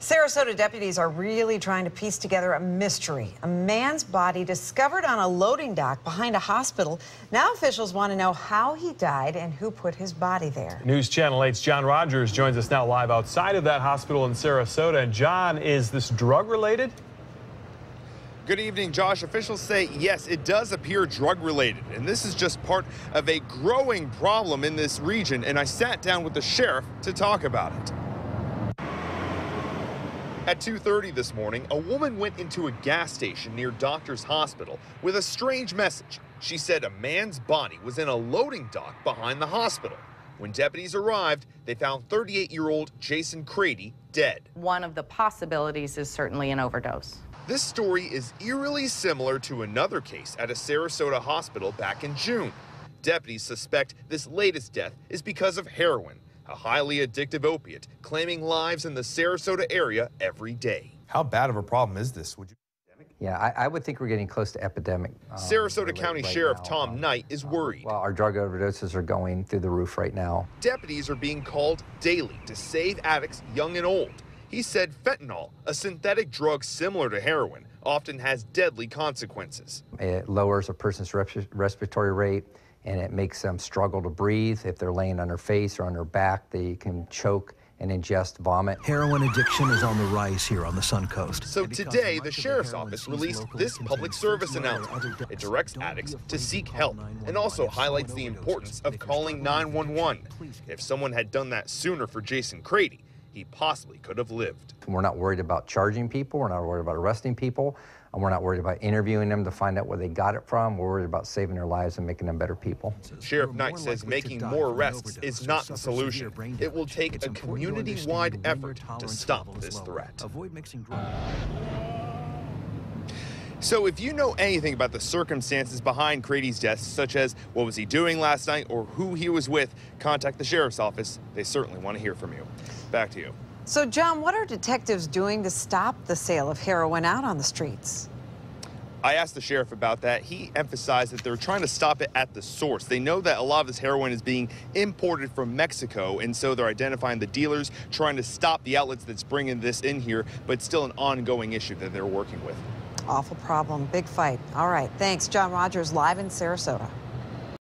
Sarasota deputies are really trying to piece together a mystery. A man's body discovered on a loading dock behind a hospital. Now officials want to know how he died and who put his body there. News Channel 8's John Rogers joins us now live outside of that hospital in Sarasota. And John, is this drug related? Good evening, Josh. Officials say, yes, it does appear drug-related, and this is just part of a growing problem in this region, and I sat down with the sheriff to talk about it. At 2:30 this morning, a woman went into a gas station near Doctors Hospital with a strange message. She said a man's body was in a loading dock behind the hospital. When deputies arrived, they found 38-year-old Jason Crady dead. One of the possibilities is certainly an overdose. This story is eerily similar to another case at a Sarasota hospital back in June. Deputies suspect this latest death is because of heroin, a highly addictive opiate claiming lives in the Sarasota area every day. How bad of a problem is this? Yeah, I would think we're getting close to epidemic. Sarasota County Sheriff Tom Knight is worried. Well, our drug overdoses are going through the roof right now. Deputies are being called daily to save addicts young and old. He said fentanyl, a synthetic drug similar to heroin, often has deadly consequences. It lowers a person's respiratory rate, and it makes them struggle to breathe. If they're laying on their face or on their back, they can choke and ingest vomit. Heroin addiction is on the rise here on the Suncoast. So today, the Sheriff's Office released this public service announcement. It directs addicts to seek help and also highlights the importance of calling 911. If someone had done that sooner for Jason Crady, he possibly could have lived. We're not worried about charging people. We're not worried about arresting people. And we're not worried about interviewing them to find out where they got it from. We're worried about saving their lives and making them better people. Sheriff Knight says making more arrests is not the solution. It will take a community-wide effort to stop this threat. So if you know anything about the circumstances behind Crady's death, such as what was he doing last night or who he was with, contact the Sheriff's Office. They certainly want to hear from you. Back to you. So, John, what are detectives doing to stop the sale of heroin out on the streets? I asked the sheriff about that. He emphasized that they're trying to stop it at the source. They know that a lot of this heroin is being imported from Mexico, and so they're identifying the dealers, trying to stop the outlets that's bringing this in here, but it's still an ongoing issue that they're working with. Awful problem, big fight. All right, thanks. John Rogers live in Sarasota.